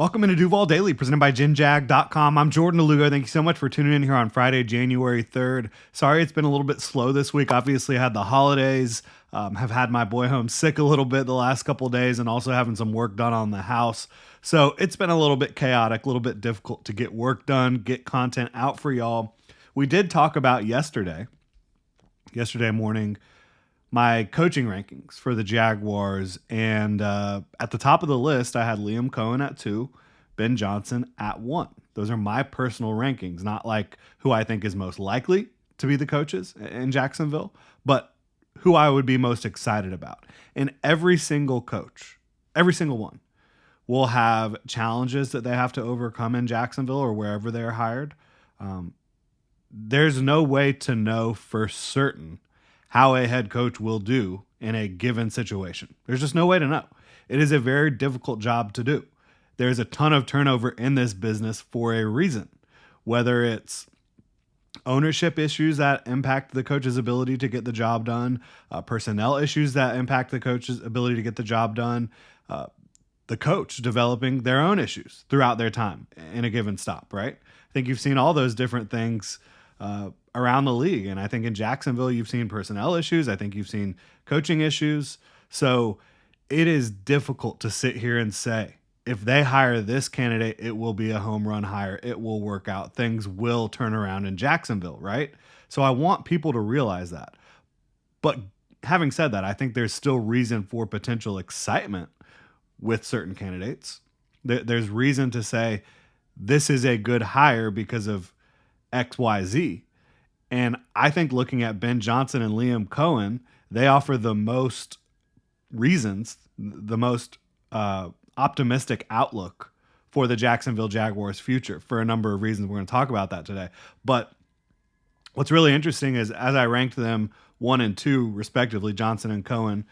Welcome into Duval Daily, presented by GenJag.com. I'm Jordan DeLugo. Thank you so much for tuning in here on Friday, January 3rd. Sorry it's been a little bit slow this week. Obviously, I had the holidays, have had my boy home sick a little bit the last couple of days, and also having some work done on the house. So it's been a little bit chaotic, a little bit difficult to get work done, get content out for y'all. We did talk about yesterday morning, my coaching rankings for the Jaguars. And at the top of the list, I had Liam Cohen at 2, Ben Johnson at 1. Those are my personal rankings, not like who I think is most likely to be the coaches in Jacksonville, but who I would be most excited about. And every single coach, every single one, will have challenges that they have to overcome in Jacksonville or wherever they're hired. There's no way to know for certain how a head coach will do in a given situation. There's just no way to know. It is a very difficult job to do. There's a ton of turnover in this business for a reason, whether it's ownership issues that impact the coach's ability to get the job done, personnel issues that impact the coach's ability to get the job done, the coach developing their own issues throughout their time in a given stop, right? I think you've seen all those different things around the league. And I think in Jacksonville, you've seen personnel issues. I think you've seen coaching issues. So it is difficult to sit here and say, if they hire this candidate, it will be a home run hire. It will work out. Things will turn around in Jacksonville, right? So I want people to realize that. But having said that, I think there's still reason for potential excitement with certain candidates. There's reason to say this is a good hire because of XYZ. And I think looking at Ben Johnson and Liam Cohen, they offer the most reasons, the most optimistic outlook for the Jacksonville Jaguars' future for a number of reasons. We're going to talk about that today. But what's really interesting is as I ranked them 1 and 2, respectively, Johnson and Cohen,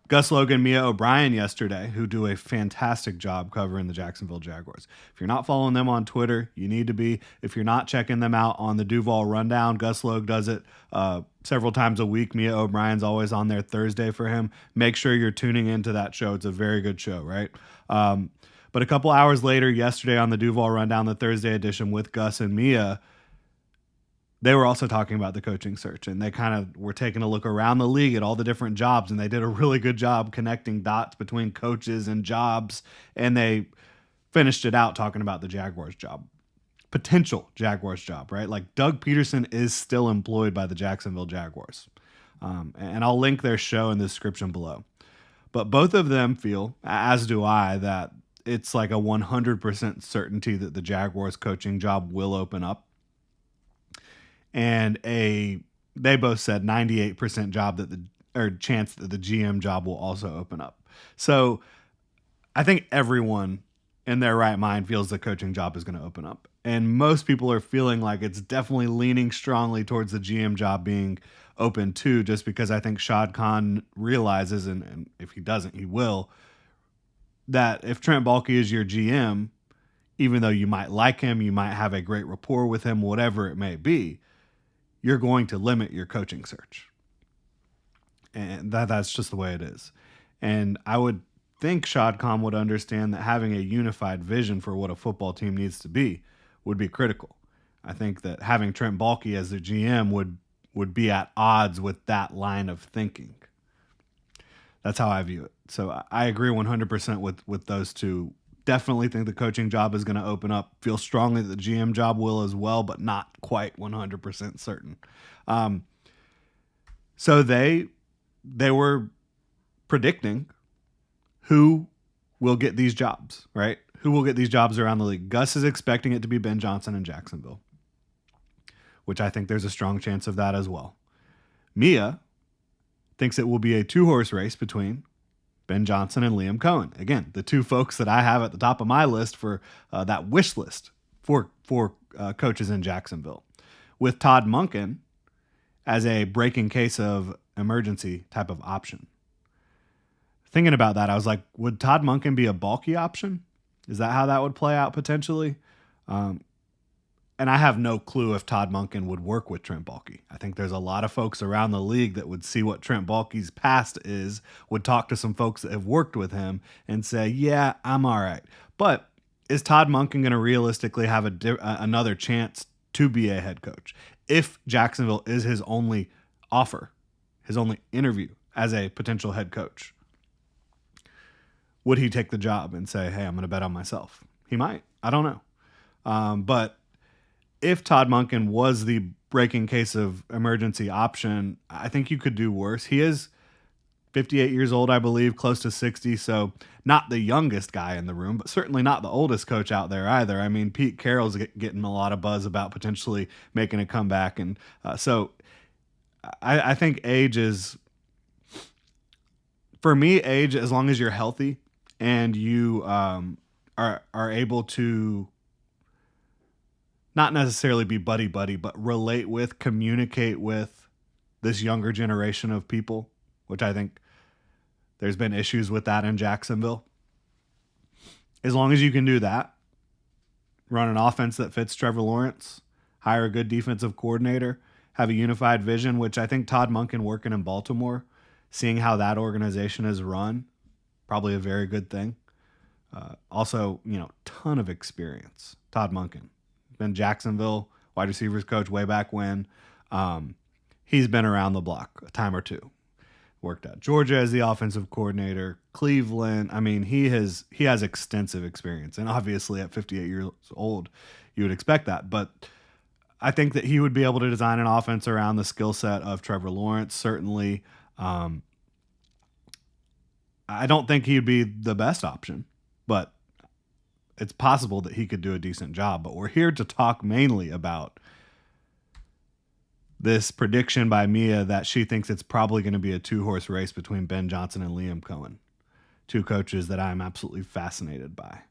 Gus Logan, Mia O'Brien yesterday, who do a fantastic job covering the Jacksonville Jaguars. If you're not following them on Twitter, you need to be. If you're not checking them out on the Duval Rundown, Gus Logan does it several times a week. Mia O'Brien's always on there Thursday for him. Make sure you're tuning into that show. It's a very good show, right? But a couple hours later, yesterday on the Duval Rundown, the Thursday edition with Gus and Mia, they were also talking about the coaching search, and they kind of were taking a look around the league at all the different jobs, and they did a really good job connecting dots between coaches and jobs, and they finished it out talking about the Jaguars job, potential Jaguars job, right? Like Doug Peterson is still employed by the Jacksonville Jaguars, and I'll link their show in the description below. But both of them feel, as do I, that it's like a 100% certainty that the Jaguars coaching job will open up. And they both said 98% chance that the GM job will also open up. So I think everyone in their right mind feels the coaching job is going to open up. And most people are feeling like it's definitely leaning strongly towards the GM job being open too, just because I think Shad Khan realizes, and if he doesn't, he will, that if Trent Baalke is your GM, even though you might like him, you might have a great rapport with him, whatever it may be, you're going to limit your coaching search. And that's just the way it is. And I would think Shad Khan would understand that having a unified vision for what a football team needs to be would be critical. I think that having Trent Baalke as the GM would be at odds with that line of thinking. That's how I view it. So I agree 100% with those two. Definitely think the coaching job is going to open up. Feel strongly that the GM job will as well, but not quite 100% certain. So they were predicting who will get these jobs, right? Who will get these jobs around the league. Gus is expecting it to be Ben Johnson in Jacksonville, which I think there's a strong chance of that as well. Mia thinks it will be a 2-horse race between Ben Johnson and Liam Cohen. Again, the two folks that I have at the top of my list for that wish list for coaches in Jacksonville, with Todd Monken as a breaking case of emergency type of option. Thinking about that, I was like, would Todd Monken be a Baalke option? Is that how that would play out potentially? and I have no clue if Todd Monken would work with Trent Baalke. I think there's a lot of folks around the league that would see what Trent Baalke's past is, would talk to some folks that have worked with him and say, yeah, I'm all right. But is Todd Monken going to realistically have another chance to be a head coach if Jacksonville is his only offer, his only interview as a potential head coach? Would he take the job and say, hey, I'm going to bet on myself? He might. I don't know. But if Todd Monken was the breaking case of emergency option, I think you could do worse. He is 58 years old, I believe, close to 60. So not the youngest guy in the room, but certainly not the oldest coach out there either. I mean, Pete Carroll's getting a lot of buzz about potentially making a comeback. And so I think age is, for me, age, as long as you're healthy and you are able to not necessarily be buddy-buddy, but relate with, communicate with this younger generation of people, which I think there's been issues with that in Jacksonville. As long as you can do that, run an offense that fits Trevor Lawrence, hire a good defensive coordinator, have a unified vision, which I think Todd Monken working in Baltimore, seeing how that organization is run, probably a very good thing. Also, ton of experience. Todd Monken. Been Jacksonville wide receivers coach way back when. He's been around the block a time or two. Worked at Georgia as the offensive coordinator, Cleveland. I mean, he has extensive experience, and obviously at 58 years old, you would expect that. But I think that he would be able to design an offense around the skill set of Trevor Lawrence. Certainly, I don't think he'd be the best option, but it's possible that he could do a decent job. But we're here to talk mainly about this prediction by Mia that she thinks it's probably going to be a 2-horse race between Ben Johnson and Liam Cohen, two coaches that I'm absolutely fascinated by.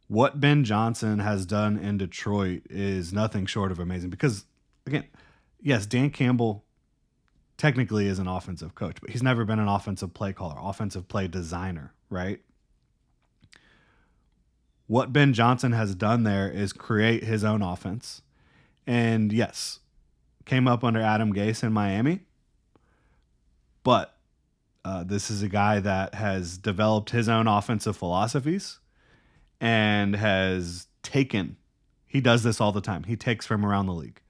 What Ben Johnson has done in Detroit is nothing short of amazing because, again, yes, Dan Campbell technically is an offensive coach, but he's never been an offensive play caller, offensive play designer, right? What Ben Johnson has done there is create his own offense. And yes, came up under Adam Gase in Miami. But this is a guy that has developed his own offensive philosophies and has taken, he does this all the time. He takes from around the league.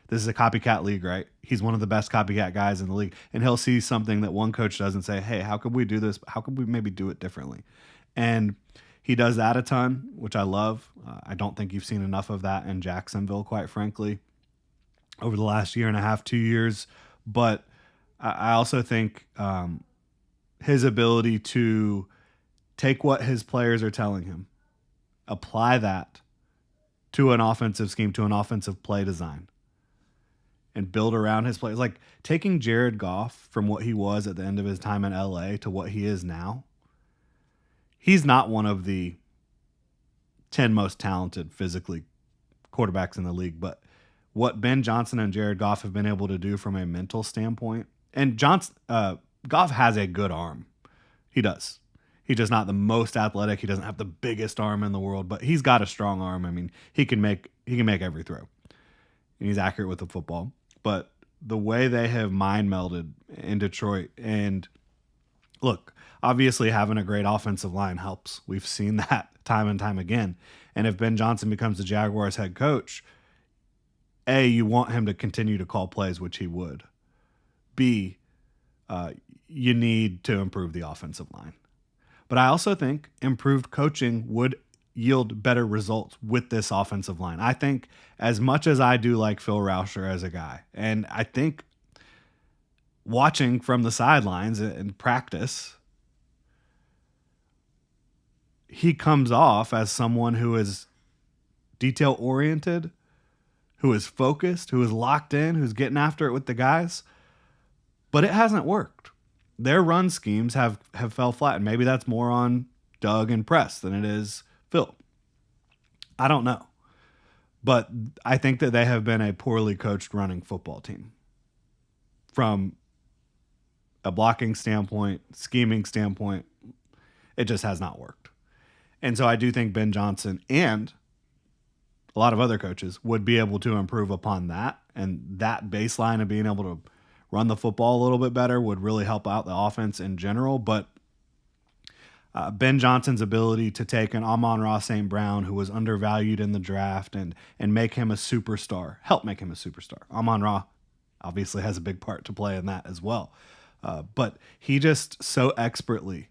This is a copycat league, right? He's one of the best copycat guys in the league. And he'll see something that one coach does and say, hey, how could we do this? How could we maybe do it differently? And he does that a ton, which I love. I don't think you've seen enough of that in Jacksonville, quite frankly, over the last year and a half, 2 years. But I also think his ability to take what his players are telling him, apply that to an offensive scheme, to an offensive play design, and build around his players. Like taking Jared Goff from what he was at the end of his time in LA to what he is now. He's not one of the 10 most talented physically quarterbacks in the league, but what Ben Johnson and Jared Goff have been able to do from a mental standpoint, and Goff has a good arm. He does. He's just not the most athletic. He doesn't have the biggest arm in the world, but he's got a strong arm. I mean, he can make every throw, and he's accurate with the football. But the way they have mind melded in Detroit, and look, obviously having a great offensive line helps. We've seen that time and time again. And if Ben Johnson becomes the Jaguars head coach, A, you want him to continue to call plays, which he would. B, you need to improve the offensive line. But I also think improved coaching would yield better results with this offensive line. I think as much as I do like Phil Rauscher as a guy, and I think watching from the sidelines in practice, he comes off as someone who is detail-oriented, who is focused, who is locked in, who's getting after it with the guys. But it hasn't worked. Their run schemes have fell flat, and maybe that's more on Doug and Press than it is Phil. I don't know. But I think that they have been a poorly coached running football team. From a blocking standpoint, scheming standpoint, it just has not worked. And so I do think Ben Johnson and a lot of other coaches would be able to improve upon that. And that baseline of being able to run the football a little bit better would really help out the offense in general. But Ben Johnson's ability to take an Amon-Ra St. Brown, who was undervalued in the draft, and make him a superstar, help make him a superstar. Amon-Ra obviously has a big part to play in that as well. But he just so expertly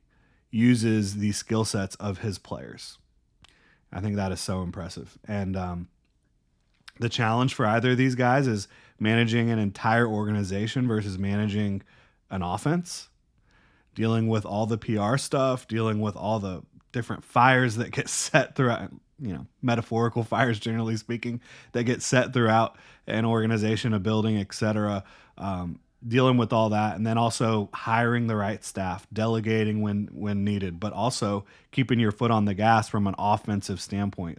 uses the skill sets of his players. I think that is so impressive. And the challenge for either of these guys is managing an entire organization versus managing an offense, dealing with all the PR stuff, dealing with all the different fires that get set throughout, metaphorical fires, generally speaking, that get set throughout an organization, a building, etc. Dealing with all that, and then also hiring the right staff, delegating when needed, but also keeping your foot on the gas from an offensive standpoint,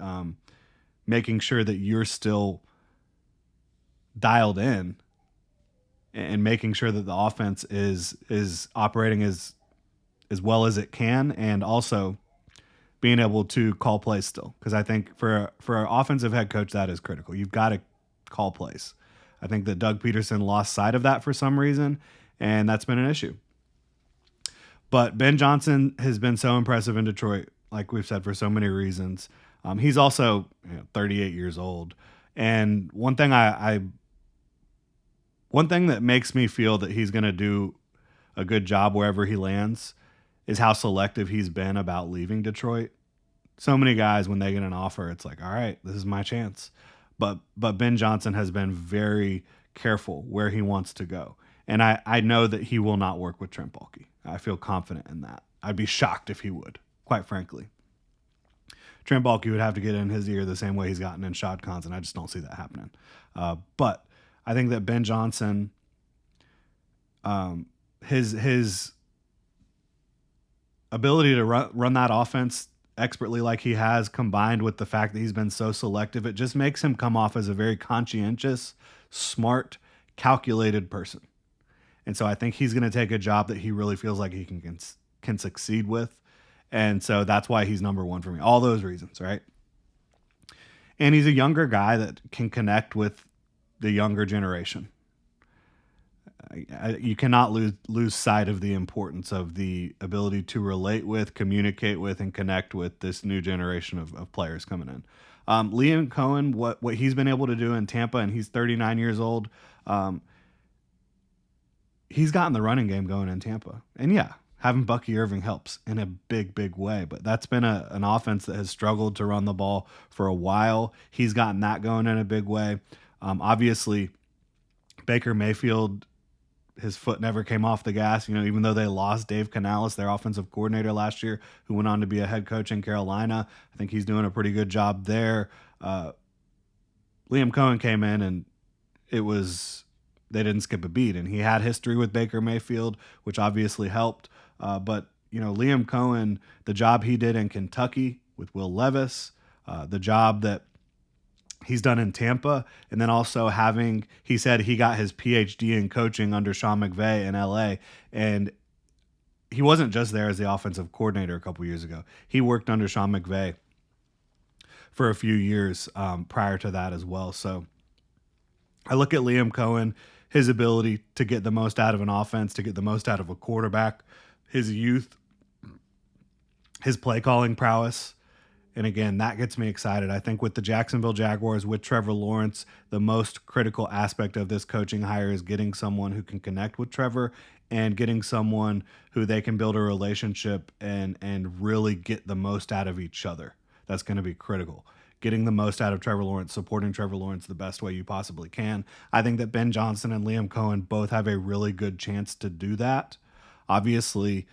making sure that you're still dialed in and making sure that the offense is operating as well as it can, and also being able to call plays still. Because I think for an offensive head coach, that is critical. You've got to call plays. I think that Doug Peterson lost sight of that for some reason, and that's been an issue. But Ben Johnson has been so impressive in Detroit, like we've said, for so many reasons. He's also 38 years old, and one thing that makes me feel that he's going to do a good job wherever he lands is how selective he's been about leaving Detroit. So many guys, when they get an offer, it's like, all right, this is my chance. But Ben Johnson has been very careful where he wants to go. And I know that he will not work with Trent Baalke. I feel confident in that. I'd be shocked if he would, quite frankly. Trent Baalke would have to get in his ear the same way he's gotten in Shad Khan's, and I just don't see that happening. But I think that Ben Johnson, his ability to run that offense expertly like he has, combined with the fact that he's been so selective, it just makes him come off as a very conscientious, smart, calculated person. And so I think he's going to take a job that he really feels like he can succeed with. And so that's why he's number one for me. All those reasons, right? And he's a younger guy that can connect with the younger generation. You cannot lose sight of the importance of the ability to relate with, communicate with, and connect with this new generation of players coming in. Liam Cohen, what he's been able to do in Tampa, and he's 39 years old, he's gotten the running game going in Tampa. And yeah, having Bucky Irving helps in a big, big way. But that's been an offense that has struggled to run the ball for a while. He's gotten that going in a big way. Obviously, Baker Mayfield, his foot never came off the gas, even though they lost Dave Canales, their offensive coordinator last year, who went on to be a head coach in Carolina. I think he's doing a pretty good job there. Liam Cohen came in, and they didn't skip a beat, and he had history with Baker Mayfield, which obviously helped. But Liam Cohen, the job he did in Kentucky with Will Levis, the job that he's done in Tampa, and then also he said he got his PhD in coaching under Sean McVay in LA, and he wasn't just there as the offensive coordinator a couple years ago. He worked under Sean McVay for a few years prior to that as well. So I look at Liam Cohen, his ability to get the most out of an offense, to get the most out of a quarterback, his youth, his play calling prowess. And again, that gets me excited. I think with the Jacksonville Jaguars, with Trevor Lawrence, the most critical aspect of this coaching hire is getting someone who can connect with Trevor and getting someone who they can build a relationship and really get the most out of each other. That's going to be critical. Getting the most out of Trevor Lawrence, supporting Trevor Lawrence the best way you possibly can. I think that Ben Johnson and Liam Cohen both have a really good chance to do that. Obviously,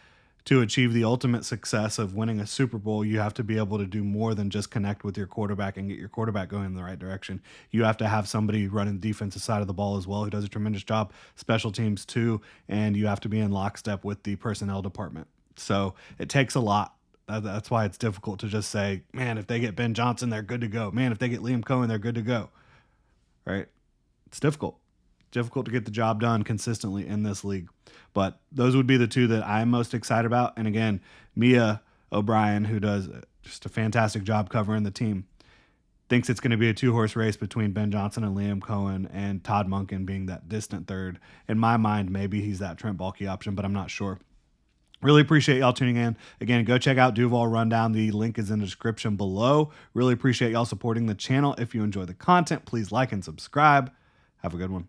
to achieve the ultimate success of winning a Super Bowl, you have to be able to do more than just connect with your quarterback and get your quarterback going in the right direction. You have to have somebody running the defensive side of the ball as well, who does a tremendous job, special teams too, and you have to be in lockstep with the personnel department. So it takes a lot. That's why it's difficult to just say, man, if they get Ben Johnson, they're good to go. Man, if they get Liam Cohen, they're good to go. Right? It's difficult. Difficult to get the job done consistently in this league. But those would be the two that I'm most excited about. And again, Mia O'Brien, who does just a fantastic job covering the team. thinks it's going to be a 2-horse race between Ben Johnson and Liam Cohen, and Todd Monken being that distant third. In my mind, maybe he's that Trent Baalke option, but I'm not sure. Really appreciate y'all tuning in. Again, go check out Duval Rundown. The link is in the description below. Really appreciate y'all supporting the channel. If you enjoy the content, please like and subscribe. Have a good one.